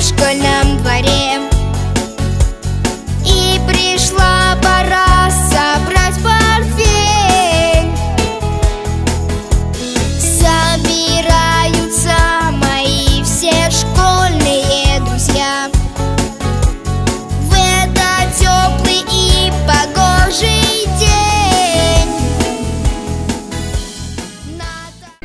школьном дворе. И пришла пора собрать портфель. Собираются мои все школьные друзья в этот теплый и погожий день.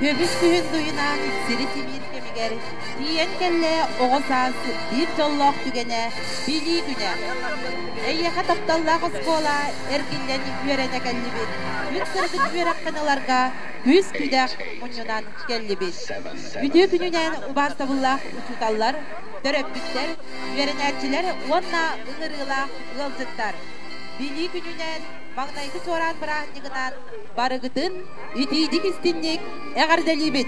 Köbüs gühün duyunan siri timir kemiger, diyen kelle oğuzaz bir jolloq tügene, bili güne. Eyyaqa taptallaq oskola erkinlen yürene kellibit, üt kırgıt yürek kanalarga güz küdek munyunan kellibit. Ütü gününen ubastabullaq uçutallar, töröpbütler, yörenerçiler onna ıngırılaq ılcıttar. Bili gününen Mağnaydı soran bıraknıgınan barıgıdın ütüydik istinlik eğerdelibit.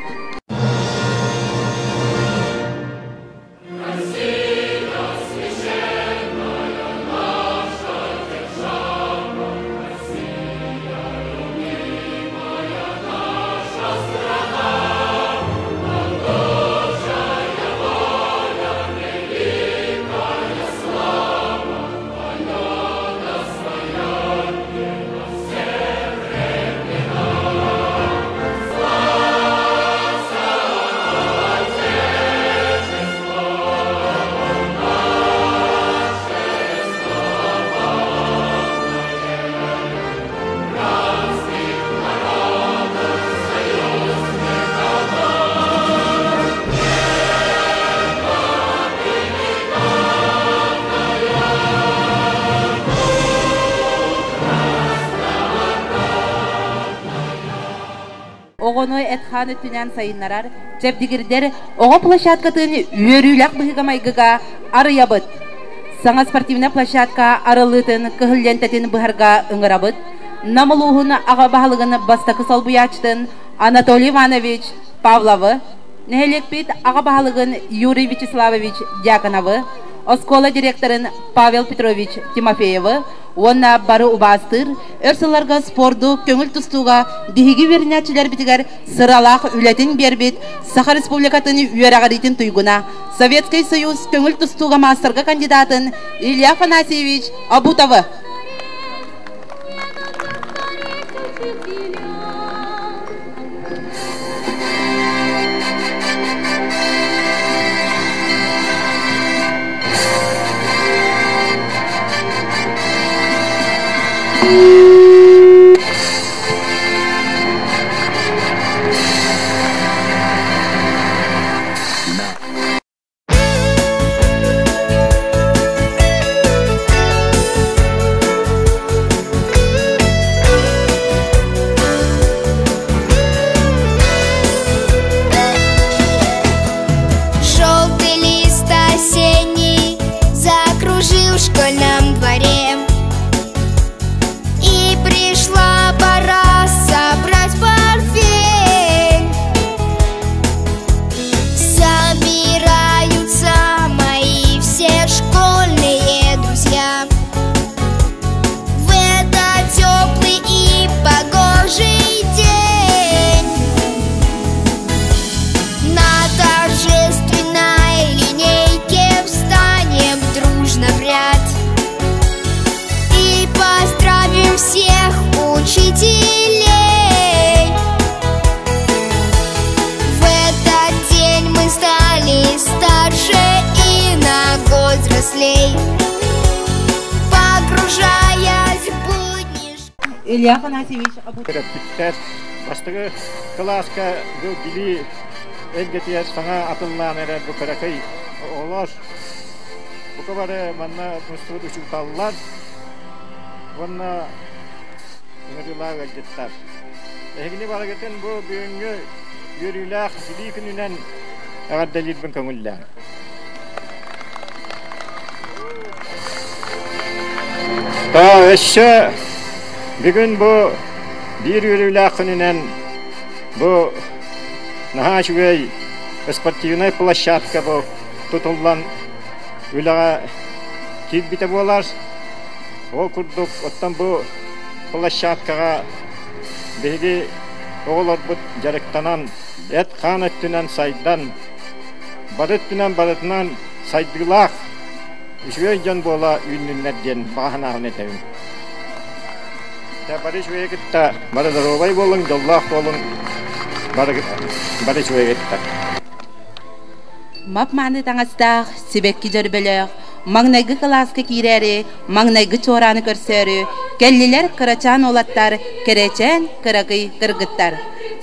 Oğonoy etxanı tünen sayınlarar, cebdigirder, oğo plaşatkatını üyörüylak bıhıgamaygıga arıyabıt. Sana sportivna plaşatka arılığın kıhıllentetin bıharga ıngırabıt. Namuluğun ağa bahalığını bastakı solbuyaçtın Anatoly Ivanovich Pavlov'ı, nehelekbit ağa bahalığın Yuri Vячеславович Dyakonov'ı, Oskola direktorun Pavel Petrovich Timofeyev'ı, Ona barı ubastır, örsalarga spordu, köngül tustuğa, dihigi verinatçiler bitiger, sıralaq ületin berbit, Sakha Respublikatını üyerağaritin tuyguna, Sovetskiy Soyuz köngül tustuğa masterga kandidatın Ilya Afanasievich Abutov'ı. В школьном дворе. И пришла пора собрать портфель. Собираются мои все школьные друзья в этот теплый и погожий день. На торжественной линейке встанем дружно в ряд и поздравим всех учителей. В этот день мы стали старше и на год взрослей, погружаясь в будни. Ilya Afanasievich Abutov. Başlığı klaska bu bili elgetiye sana atılan eren bu karakay olur. Bu kadar manna mustafa uçutallar. Vanna neriler elgetler. Ehgini baragetin bu büyüngü yürüyler bili gününden eğer delil ben kamuller. Ta eşe bugün bu bir yürüyler gününden bu Nahaşvey спортивная площадка bu tutulan ülağa kilbite bolar. O kurduk ottan bu plощадкага begi oğlar bu jarektanan et kanetünen saydan barıtünen barıtından сайдылах үшөйден бола үннерден баханағын етемін. Бары шуегітті, бары дұролай болың, жоллақ болың, бары шуегітті. Мап маңды таңастақ, себекки жөрбөлөк, маңнайгы класска кирери, маңнайгы чораны көрсөрү, келлилер кырачан олаттар, керечен кырагый кыргыттар.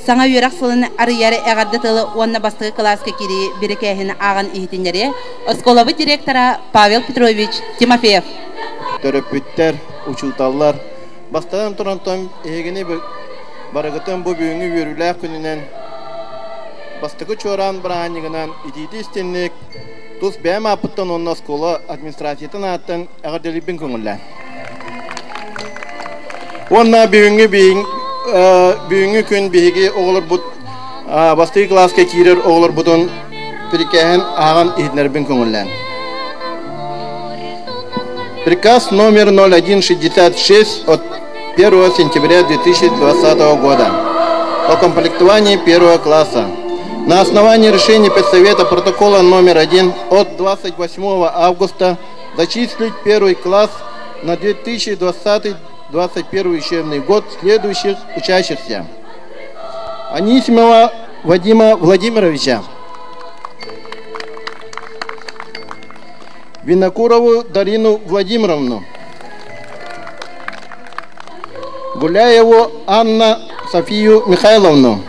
Саңа үйрак сылын арыяры әғарды тылы онна бастығы класска кири бірекәхін ағын ихтинлері, Осколовы директора Павел Петрович Тимофеев. Төрөпүттер, учуталлар, бастадан тұрантан егені барығытын бұл бүйіңі өрілі күнінен, бастығы чоран бірағанығынан ититі істенлік, тұс бәм апыттан онна Оскола администрациятын аттын әғырделіппен көңілі. Онна бүйіңі күн бейге оғылыр бұд, бастығы класска кирер оғылыр бұдын бірекәхін ағын ихтінербен көңілі. Приказ номер 0166 от 1 сентября 2020 года о комплектовании первого класса. На основании решения педсовета протокола номер 1 от 28 августа зачислить первый класс на 2020-2021 учебный год следующих учащихся: Анисимова Вадима Владимировича, Винокурову Дарину Владимировну, Гуляеву Анна Софию Михайловну,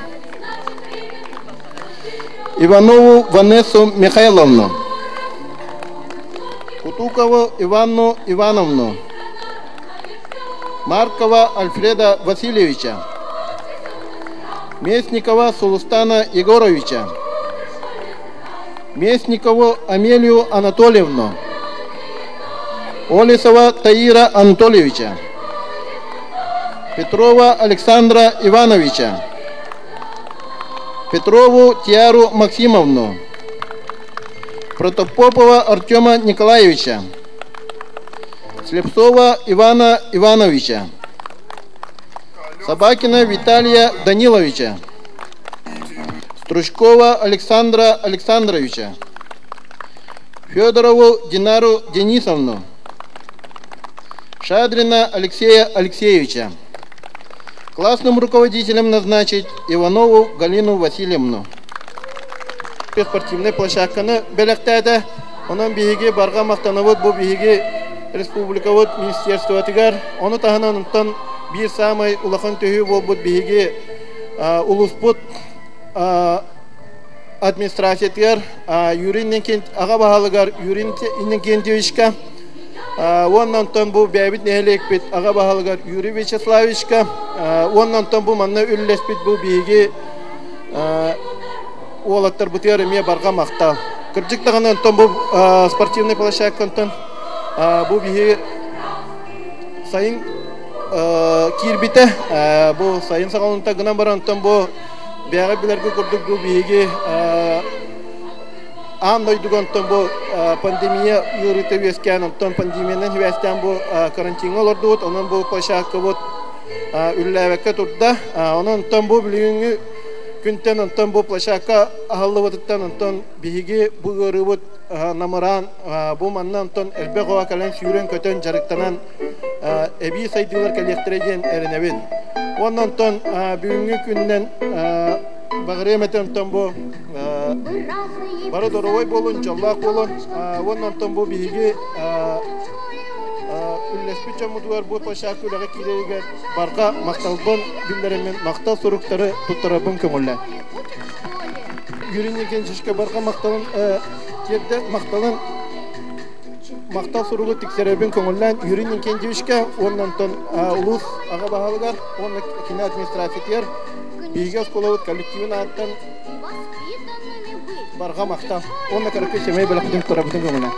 Иванову Ванессу Михайловну, Кутукову Иванну Ивановну, Маркова Альфреда Васильевича, Местникова Сулустана Егоровича, Местникову Амелию Анатольевну, Олесова Таира Анатольевича, Петрова Александра Ивановича, Петрову Тиару Максимовну, Протопопова Артема Николаевича, Слепцова Ивана Ивановича, Собакина Виталия Даниловича, Стручкова Александра Александровича, Федорову Динару Денисовну, Шадрина Алексея Алексеевича. Классным руководителем назначить Иванову Галину Васильевну. Спортивный площадканы белектәді, onun биһиги барга мактаныбыт бу биһиги республикавыт министерство тигәр, оны таһанан онтан bir самай улахан төһү болбут биһиги улуспут администрациятыгар юриннен кент ага баһалыгар юриннен кентевичка оннан тон бу бәбит нәһлекпит ага баһалыгар Юрий Вячеславичка оннан тон бу манна үллеспит бу биһиги олаттар бутер ме барга мактал кырҗыктаган тон бу спортивный площадкантан бу биһиги сайын кирбите бу сайын сагалынта гына барантан бу бәгә биләргә күрдек бу биһиги андойдугантан бу пандемия юрыты вескән онтан пандемиянан вестән бу карантин олордут онан бу площадка бу үлләвәккә турда онан бу билгән күнтән онтан бу площадка ахаллыбыттан онтан биһиги бу гырыбыт намаран бу маннан онтан элбегова кален сүрен көтөн жарыктанан эби сайдылар коллектореген эренебин оннан тон бүгүнкү күндөн багыреметен тон бу бары доровой болун жоллак болун оннан тон бу биһиги үллеспича мудуар бу площадкаларга кирегер барга макталбын биллеремен мактал суруктары туттарабын көңүлләр юринеген жишке барга макталын жерде макталын мактал суругу тиксеребин көңүллән юринен кенжибишке оннан тон улус ага баһалыгар онна кино администрациятер биге сколовут коллективин аттан барга мактал онна каракы семей белектин турабытын көңүллән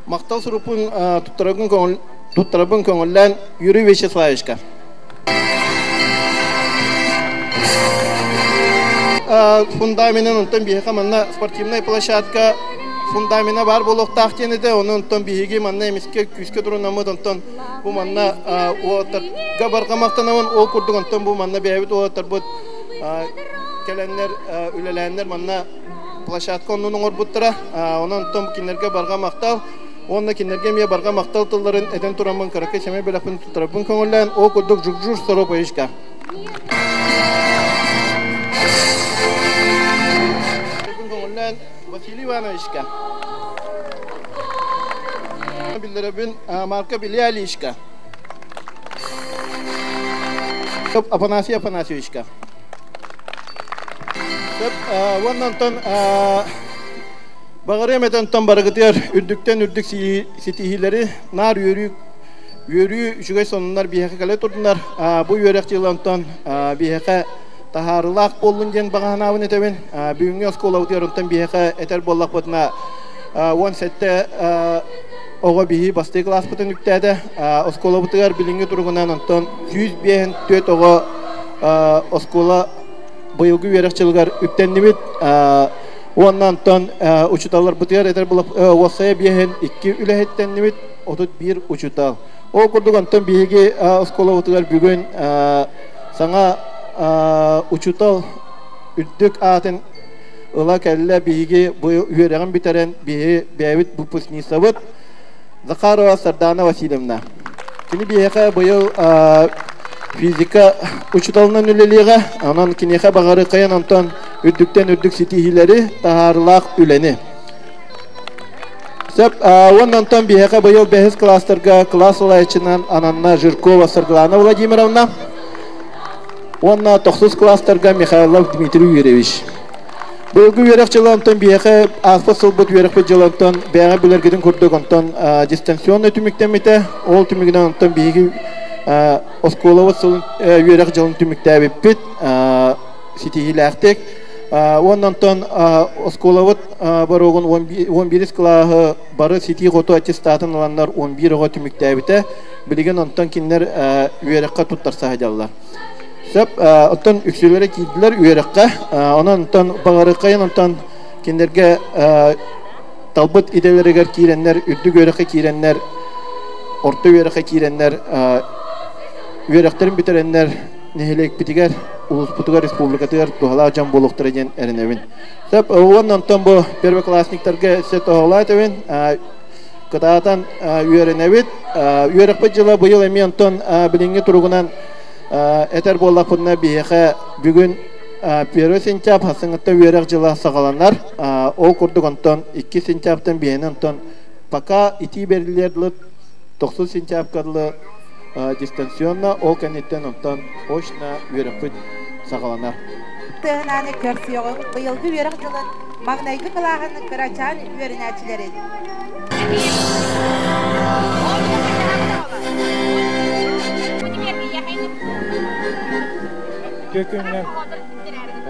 мактал сурупун туттарабын көңүллән Юрий Вячеславичка фундаментен онтон биһига манна спортивная площадка фундамена бар болук тахтенеде онтон биһиги манна эмиске күскө турунамыт онтон бу манна оотар габарга мактанабын ол курдук онтон бу манна бэбит оотар бут келеннер үлеләннер манна площадка оннун орбуттара, онон том кинерге барга мактал, онна кинерге мия барга мактал тылларын этен турамын каракы чеме белапын тутрабын көңүллән о кудук жукжур соро поишка. Көңүллән Василий Ивановичка. Билдеребин марка Билялишка. Афанасий Афанасьевичка. Оннан бағареметен тон барғытыр үрдіктен үрдік сетихилері нар үйрі жүгей сонынлар бейхе кәлі тұрдынар. Бұл үйрек жылантон бейхе тахарылақ болын ден бағанауын етевен. Бүгінгі оскола ұтырынтан бейхе әтер боллақ бұдына 10 сәтті оға бейхи басты класс бұтын үктәді. Оскола бұтығар білінгі тұрғынан онтан 100 бейхен төт оға оскола бұйылғы үйрек жылғар үктәнді бет. Ondan ton uçutallar bıtıyar eder bulup vasaya bihen 2 ülehitten nimit 31 uçutal. O kurdugan ton bihigi oskola utular bugün sana uçutal üddük atın ıla kelle bihigi bu üyereğin biteren bihi beyvit bu pusni savut Zakharova Sardana Vasilyevna. Kini bihiga bu yıl fizika uçutalının üleliğe anan kinihe bağırı kayan ondan üddükten üddük sitihileri taharlaq üleni. Sep ondan ton bihiga bu yıl behis klaslarga klas olayçınan Ananna Жиркова Сарглана Владимировна. Ondan 9 klaslarga Mikhailov Dmitriy Yuryevich. Bugün üyerek жылантон bihiga aspa sılbıt üyerek жылантон beğe bülergedin kurduk ondan distansiyonla tümüktemite ol tümükten ondan bihigi Oskolavat sılın üyerek жылын tümükte bit sitihilerdik. Ondan ton Oskolavat barogun 11 klahı barı siti goto attestatın alanlar 11 oğa tümükte bite bilgen ondan kinler üyerekka tuttarsa hacallar. Sep ondan üksülere giydiler üyerekka ondan bağırıkayın ondan kinlerge talbıt ideleri kirenler üddük üyerekka kirenler orta üyerekka kirenler üyereklerin bitirenler nehelek bitiger Ulus Putuga Respublikatıgar Tuhala Can Boluqtırıgen erinevin. Sep ondan ton bu perve klasniklerge set Tuhala etevin kıtaatan üyerenevit üyerekpa jıla bu yıl emi ondan bilingi turugunan eter bollaqpınna biheqe bugün perve sençap hasıngıtta üyerek jıla sağalanlar o kurduk ondan 2 sençaptan biheni ondan paka iti berilerli 9 sençap kadlı distansiyonla o kanitten ondan hoşna üyerekpit sağalanar. Tığınanı körsiyoğun bıyılgı üyerek жылын мағнайды қылағының қырачан üyerenәчілері. Kökünden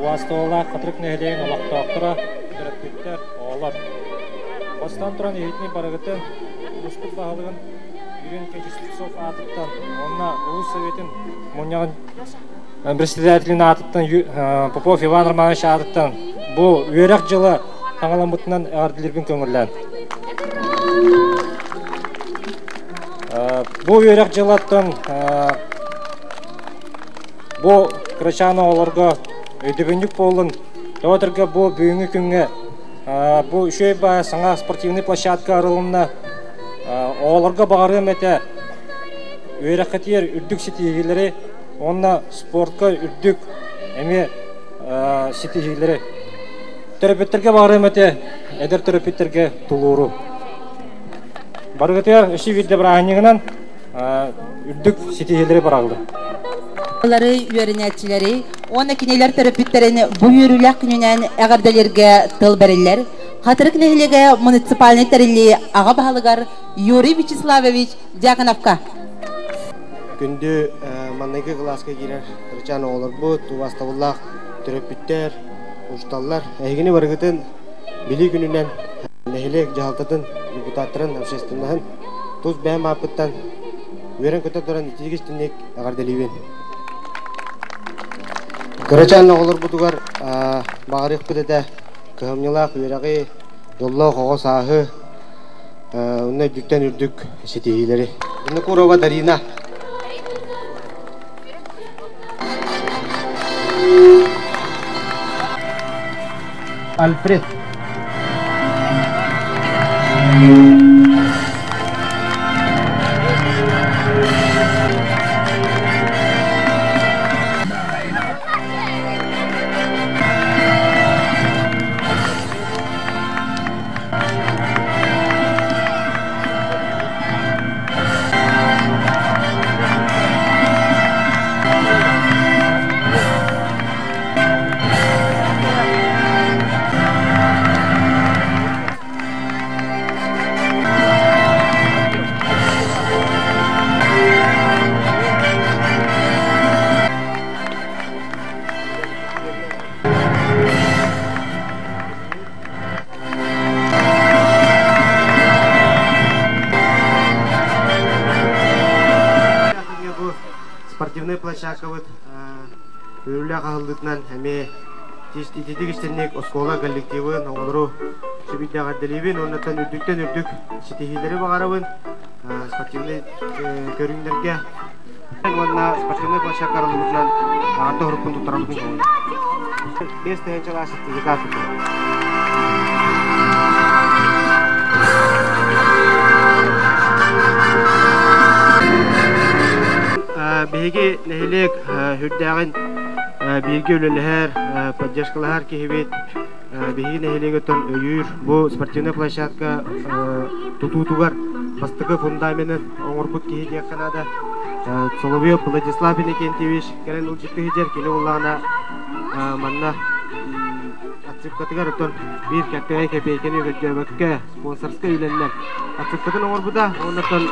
Uvastoğla Qatırık nehleyin olaqtaqtıra üyerekpittер oğlar. Ostan turan eğitini baragıtın Muskut bağılığın Юрий Кенчислицов атыптан, онна Улус Советин Муньягын председателин атыптан, Попов Иван Романович атыптан, бұл үйерек жылы таңаламытынан ағардылербін көңірлән. Бұл үйерек жылаттан, бұл Крачаны оларға өйдебендік болын, өтірге бұл бүйінгі күнге, бұл үшөй ба саңа спортивный площадка арылымына Оларға бағарым әті өйрәқетер үрдік сетігілері, онна спортқа үрдік әме сетігілері. Терапеттерге бағарым әті әдір терапеттерге тұлуыру. Барғытер үші виде бірағынығынан үрдік сетігілері барағылды. Олары үйеренәтчілері, оны кенелер терапеттеріні бұл үйерілік күнінен әғарделерге тыл бәрелер. Қатырық нәхілеге муниципальный тәрілі аға бағалығар Юрий Вячеславович Дьяконовка. Күнді маннайғы класқа керер Крачаны олар бұд, Уваставыллақ, терапевттер, ұшталлар. Әйгіні барғытын білі күнінен нәхілек жағалтатын депутаттарын, общественнағын тұз бәйім апыттан өрен көті тұран итегістінек ағарделейбен. Крачаны олар бұдығар бағарық бұдыда Кығымнылақ үйерағы жолла қоғы сағы ұнна дүктен үрдік сетегілері. Бұны Курова Дарина. Альфред Спортивный площадка вот өрүлө кагылдытынан эми тиштитик иштенек оскола коллективы ногору шибидага делибин оннотон үрдүктөн үрдүк ситихилери багарабын спортивный көрүңдөргө онна спортивный площадка аралыгынан арты хурупун тутарабын. 5 тыгынча ашыктыгы кафедра. Биги нехилек хүрдәгән бирге өлеләр, поддержкалар кебет биги нехилегәтен өйүр бу спортивный площадка тутутугар бастыгы фундаментын оңорбут киһиге канада Соловьев Владислав Никентьевич келен улчыкты хижер келе уллана манна ацыпкатыгар тон бир кәттәй кепейкени өҗәбәккә спонсорская үленнәр ацыпкатын оңорбуда оннан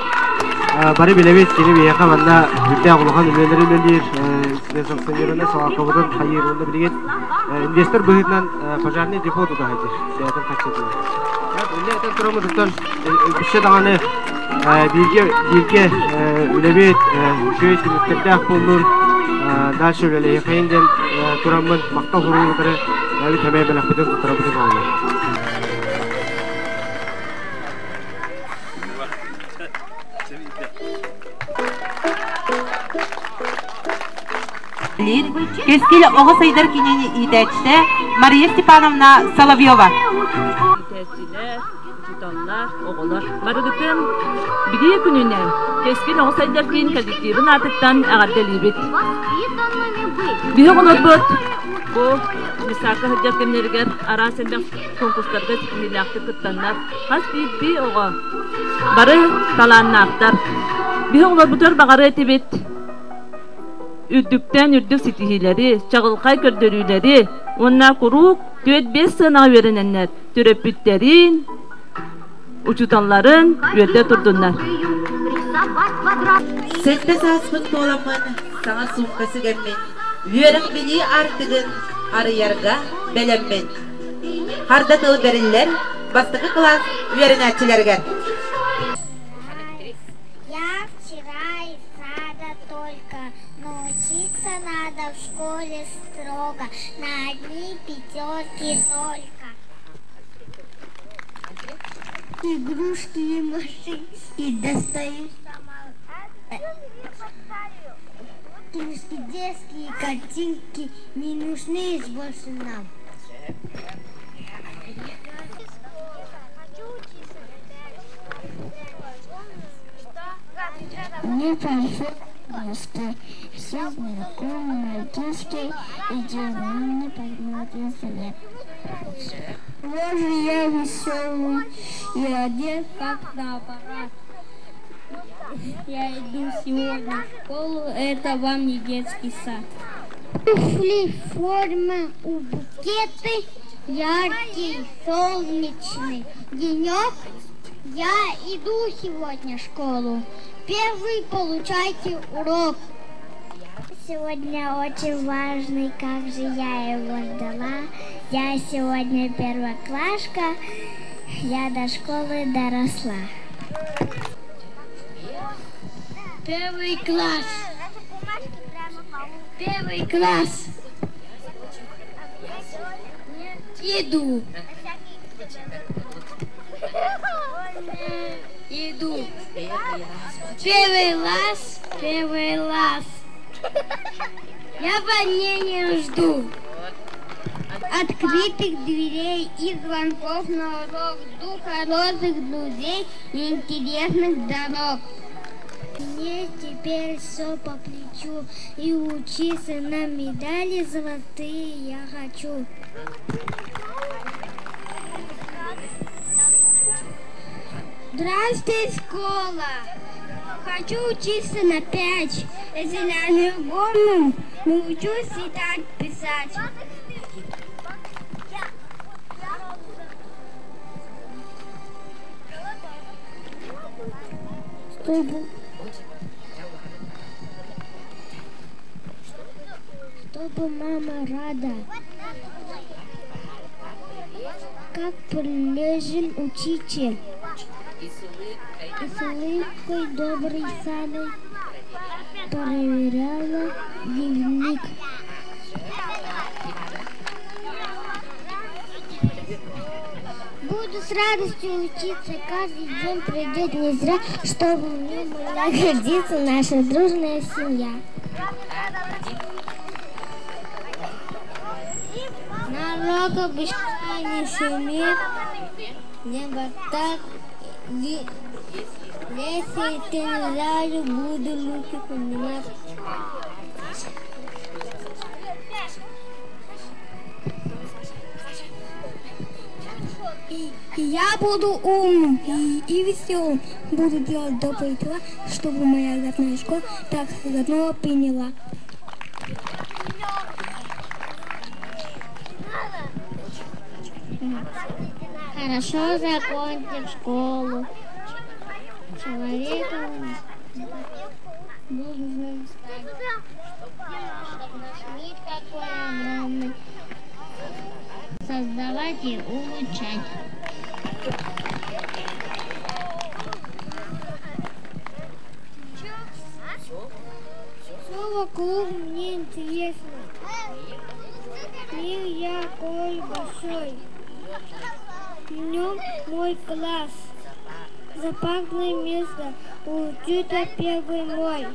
бары билебет кини бияка манна бүтә агылган үлеләре үлелер санкционерына сагакыбыдан хайырында билген инвестор быһытнан пожарный депо туда хәҗер ятын качыды. Үлләтен торамыдыктан бишә даганы бирге үлебет шөй минуттарда булыр дальше үлеле хәйендән турамын мактау хурулары әле тәмәй белән битен тутырабыз булды. Кескеле оғы сайдар кинени идәчте Мария Степановна Соловьева. Идәчиләр, тутанлар, оғылар. Барыдыктан биди күнүнән кескеле оғы сайдар кин коллективын артыктан агадделибит. Биһи оғыларбыт бу мисака хыджат кемнергер арасында конкурстарга миллиарды кыттанлар. Хас би оғы бары таланнактар. Биһи оғыларбытар багары этибит. Үддүктен үрдүк ситихилери, чагылкай көрдөрүлери, онна курук 4-5 сына верененнер, төрөпүттерин, учутанларын үрдө турдуннар. Сетте саспыт боламын, саңа сумкасы кеммен, үйерің били артыгын арыярга белеммен. Харда тыл бериллер, бастыкы класс үйеринәчилерге. Учиться надо в школе строго, на одни пятерки только. Игрушки и машинки достаю сама. Книжки детские, картинки не нужны больше нам. Мне прошу все знакомые мальчишки и девушки посмотрятся лет. Боже, я веселый и одет как на аппарат. Я иду сегодня в школу, это вам не детский сад. Туфли, форма, у букеты, яркий, солнечный денек. Я иду сегодня в школу. Первый получайте урок. Сегодня очень важный, как же я его ждала. Я сегодня первоклашка, я до школы доросла. Первый класс. Первый класс. Иду. Иду. Первый раз, первый раз. Я волнения жду. открытых дверей и звонков на урок, дух хороших друзей и интересных дорог. Мне теперь все по плечу, и учиться на медали золотые я хочу. Здравствуй, школа! Хочу учиться на 5. Зеленым горным научусь читать, писать. Чтобы мама рада, как прилежен учитель, и с улыбкой доброй самой проверяла дневник. Буду с радостью учиться, каждый день пройдет не зря, чтобы в нем могла гордиться наша дружная семья. На уроках не шумит, небо так, если ты не знаю, буду руки поднимать. И я буду умным и веселым, буду делать добрые дела, чтобы моя родная школа так заодно приняла. Хорошо закончив школу, человеком должен стать, чтобы наш мир такой огромный создавать и улучшать. Все вокруг мне интересно. Мир якой большой. В нем мой класс. Запахное место. Учитель первый мой.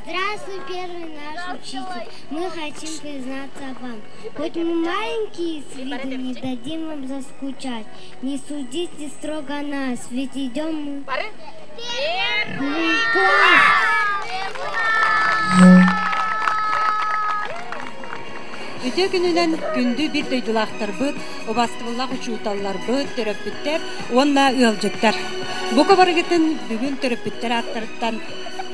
Здравствуй, первый наш учитель. Мы хотим признаться вам. Хоть мы маленькие с виду, не дадим вам заскучать. Не судите строго нас, ведь идем мы в класс. Өте күнінен күнді бір дөйділақтар бұд, обастывылақ ұчуыталар бұд, төрөппіттер, онна ұялжыттар. Бұқы барығытын бүгін төрөппіттер аттарыттан,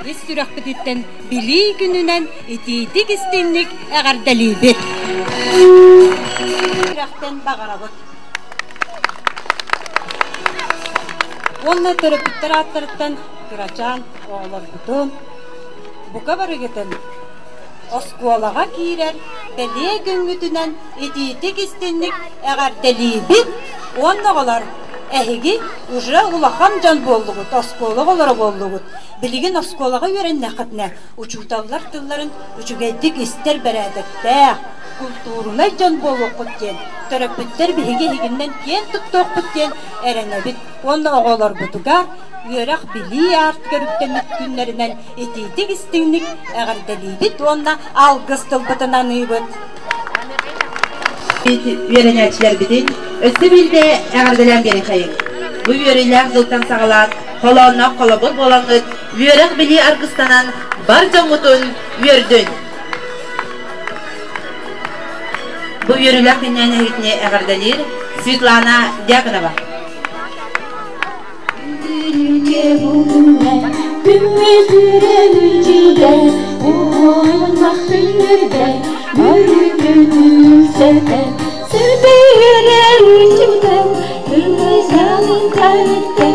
ес түрәқпітіттен білі күнінен етейдік істенлік әғардәлі бет. Түрәқтен бағара бұд. Онна төрөппіттер аттарыттан тұрачан, оғылар бұтын. Бұқы барығытын Оскуалаға кейрер, бәле күнгітінен етейдік істенлік әғардәлі бет. Оннағылар әхігі ұжы ұлақан жан болдығыт, оскуалаға олары болдығыт. Білеген оскуалаға өрен нәқытіне ұчуталар тылларын үчігәйдік істер бәрәдік бәқ. Культурына жан болуқ бұттен, төрөппіттер бігі егіннен кен тұттоқ бұттен әрәне бет. Онна оғалар бұтыға Үйерақ білі арт көріктенік күнлерінен етейдік істіңлік әғардәлейбіт, онна алғыз тұлбытынан үйбіт. Үйеренәтшілер бітін, өсті білді әғардәлән берін қайын. Бұл үйерелер жылтан сағалан, қолауына қолабыл болаңғыт, үйерақ білі арғыстанан бар жаңғытын үйердің. Бұл үйерелер күннен әйтіне әғардәлер Светлана Дяконова. Gündüzüren ücüde, oynak günlerde, yürüdüğünü seden, sürdüğüren ücüde, gündüzlerin kalette,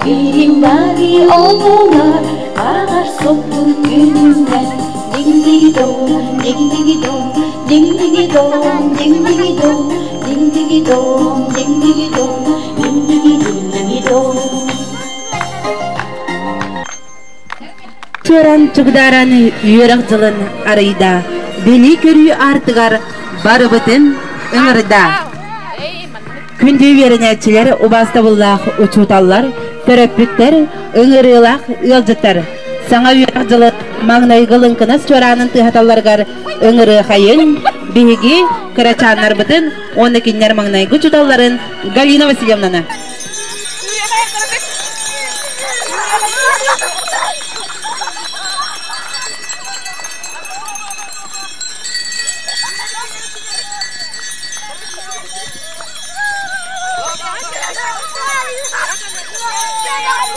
bilimleri oldular, ağır soktu gününden. Ding ding dong, ding ding dong, ding ding dong, ding ding dong, ding ding dong, ding ding dong, ding ding ding dong. Çören çıgdaranı üyerak жылын arayda, beli körüyü artıgar barıbıtın ыңырда. Күнді üyerenetçiler obasta bullaq uçutallar, Төрөппүттер ыңырылах ылжыттар. Саңа үйрак жылы маңнайгылын кынас чоранын тыхаталаргар ыңыры хайын, биһиги кырачаннар бытын, оны киннер маңнайгы чуталларын Галина Васильевнаны. Yeah.